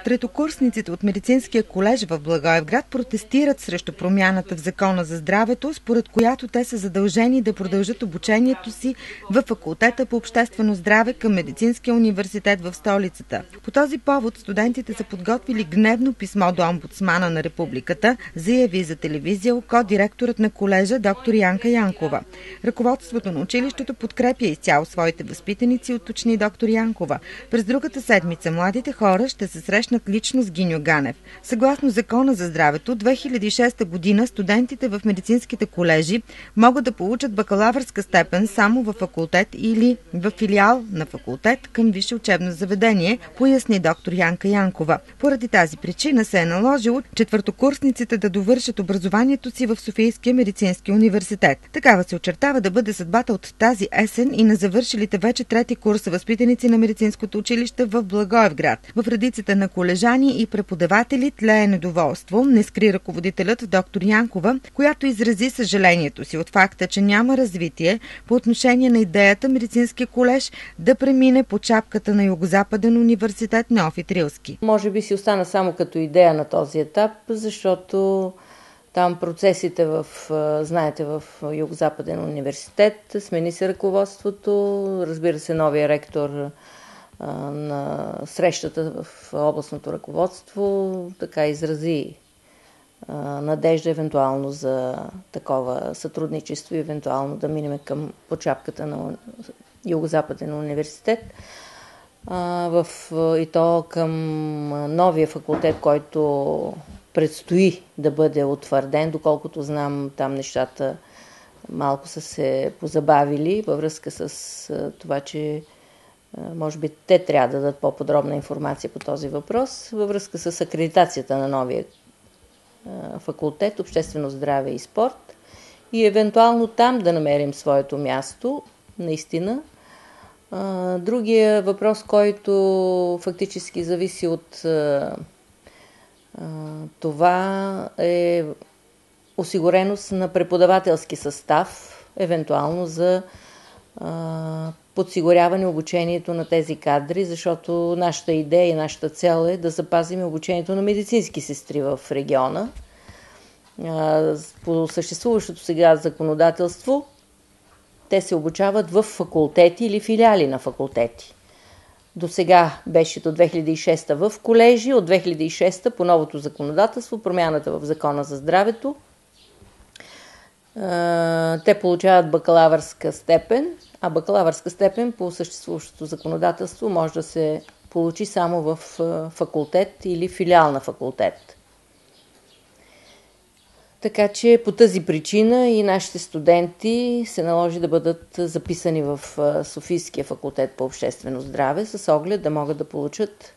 Третокурсниците от Медицинския колеж в Благоевград протестират срещу промяната в Закона за здравето, според която те са задължени да продължат обучението си в факултета по обществено здраве към Медицинския университет в столицата. По този повод студентите са подготвили гневно писмо до омбудсмана на републиката, заяви за телевизия ОКО директорът на колежа доктор Янка Янкова. Ръководството на училището подкрепя изцяло своите възпитаници, уточни доктор Янкова. През другата седмица младите хора ще се срещнат лично с Гиньо Ганев. Съгласно Закона за здравето, 2006 година студентите в медицинските колежи могат да получат бакалавърска степен само във факултет или в филиал на факултет към висше учебно заведение, поясни доктор Янка Янкова. Поради тази причина се е наложило четвъртокурсниците да довършат образованието си в Софийския медицински университет. Такава се очертава да бъде съдбата от тази есен и на завършилите вече трети курс възпитаници на медицинското училище в Благоевград. В редиците на колежани и преподаватели тлее недоволство, не скри ръководителят доктор Янкова, която изрази съжалението си от факта, че няма развитие по отношение на идеята медицинския колеж да премине по чапката на Югозападен университет Неофит Рилски. Може би си остана само като идея на този етап, защото там процесите знаете, в Югозападен университет, смени се ръководството, разбира се, новия ректор на срещата в областното ръководство така изрази надежда евентуално за такова сътрудничество и евентуално да минем към почапката на Югозападен университет. И то към новия факултет, който предстои да бъде утвърден. Доколкото знам, там нещата малко са се позабавили във връзка с това, че може би те трябва да дадат по-подробна информация по този въпрос, във връзка с акредитацията на новия факултет Обществено здраве и спорт и евентуално там да намерим своето място, наистина. Другия въпрос, който фактически зависи от това е осигуреност на преподавателски състав, евентуално за подсигуряване обучението на тези кадри, защото нашата идея и нашата цел е да запазим обучението на медицински сестри в региона. По съществуващото сега законодателство, те се обучават в факултети или филиали на факултети. До сега беше до 2006 в колежи, от 2006 по новото законодателство, промяната в Закона за здравето, те получават бакалавърска степен, а бакалавърска степен по съществуващото законодателство може да се получи само в факултет или филиал на факултет. Така че по тази причина и нашите студенти се наложи да бъдат записани в Софийския факултет по обществено здраве с оглед да могат да получат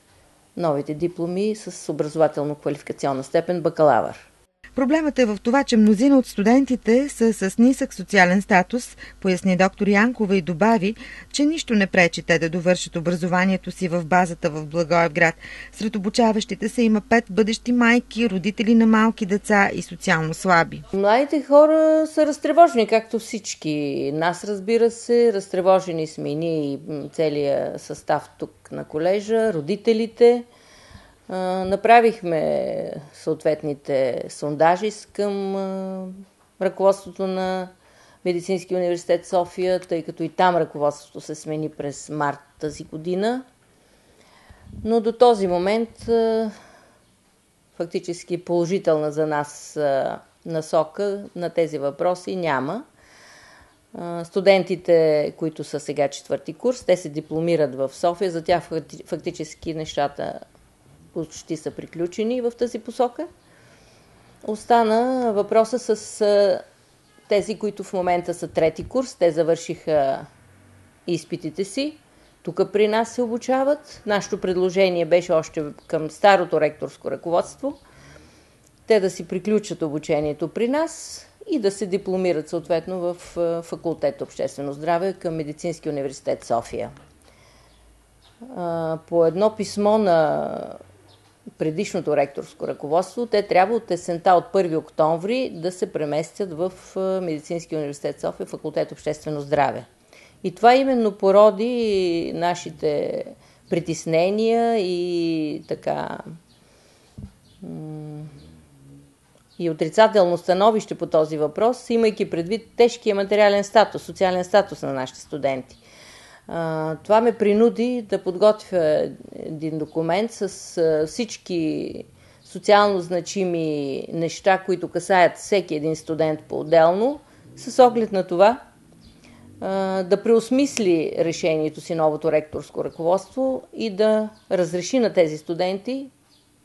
новите дипломи с образователно-квалификационна степен бакалавър. Проблемът е в това, че мнозина от студентите са с нисък социален статус, поясни доктор Янкова и добави, че нищо не пречи те да довършат образованието си в базата в Благоевград. Сред обучаващите се има 5 бъдещи майки, родители на малки деца и социално слаби. Младите хора са разтревожени, както всички. Нас, разбира се, разтревожени сме и ние и целият състав тук на колежа, родителите. Направихме съответните сондажи към ръководството на Медицинския университет София, тъй като и там ръководството се смени през март тази година. Но до този момент фактически положителна за нас насока на тези въпроси няма. Студентите, които са сега четвърти курс, те се дипломират в София, за тях фактически нещата почти са приключени в тази посока. Остана въпроса с тези, които в момента са трети курс. Те завършиха изпитите си. Тук при нас се обучават. Нашето предложение беше още към старото ректорско ръководство. Те да си приключат обучението при нас и да се дипломират съответно в факултет Обществено здраве към Медицински университет София. По едно писмо на предишното ректорско ръководство, те трябва от есента от 1 октомври да се преместят в Медицинския университет София, факултет Обществено здраве. И това именно породи нашите притеснения и и отрицателно становище по този въпрос, имайки предвид тежкия материален статус, социален статус на нашите студенти. Това ме принуди да подготвя един документ с всички социално значими неща, които касаят всеки един студент по-отделно, с оглед на това да преосмисли решението си новото ректорско ръководство и да разреши на тези студенти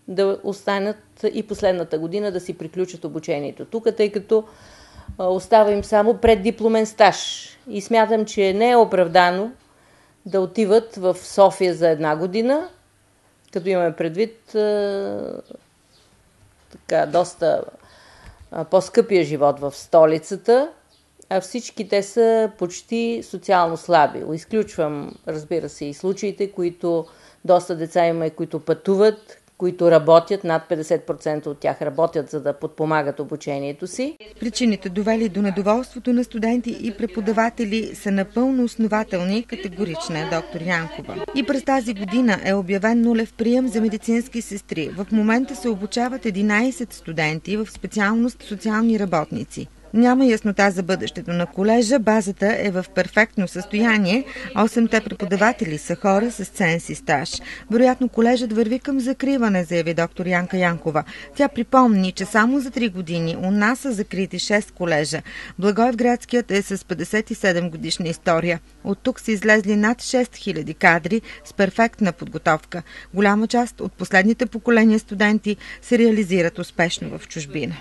да останат и последната година да си приключат обучението тук, тъй като остава им само преддипломен стаж. И смятам, че не е оправдано да отиват в София за 1 година, като имаме предвид доста по-скъпия живот в столицата, а всички те са почти социално слаби. Изключвам, разбира се, и случаите, които доста деца има, които пътуват, които работят, над 50% от тях работят, за да подпомагат обучението си. Причините, довели до недоволството на студенти и преподаватели, са напълно основателни, категорична е доктор Янкова. И през тази година е обявен нулев прием за медицински сестри. В момента се обучават 11 студенти в специалност социални работници. Няма яснота за бъдещето на колежа, базата е в перфектно състояние, 8-те преподаватели са хора с ценз и стаж. Вероятно колежът върви към закриване, заяви доктор Янка Янкова. Тя припомни, че само за 3 години у нас са закрити 6 колежа. Благоевградският е с 57 годишна история. От тук са излезли над 6000 кадри с перфектна подготовка. Голяма част от последните поколения студенти се реализират успешно в чужбина.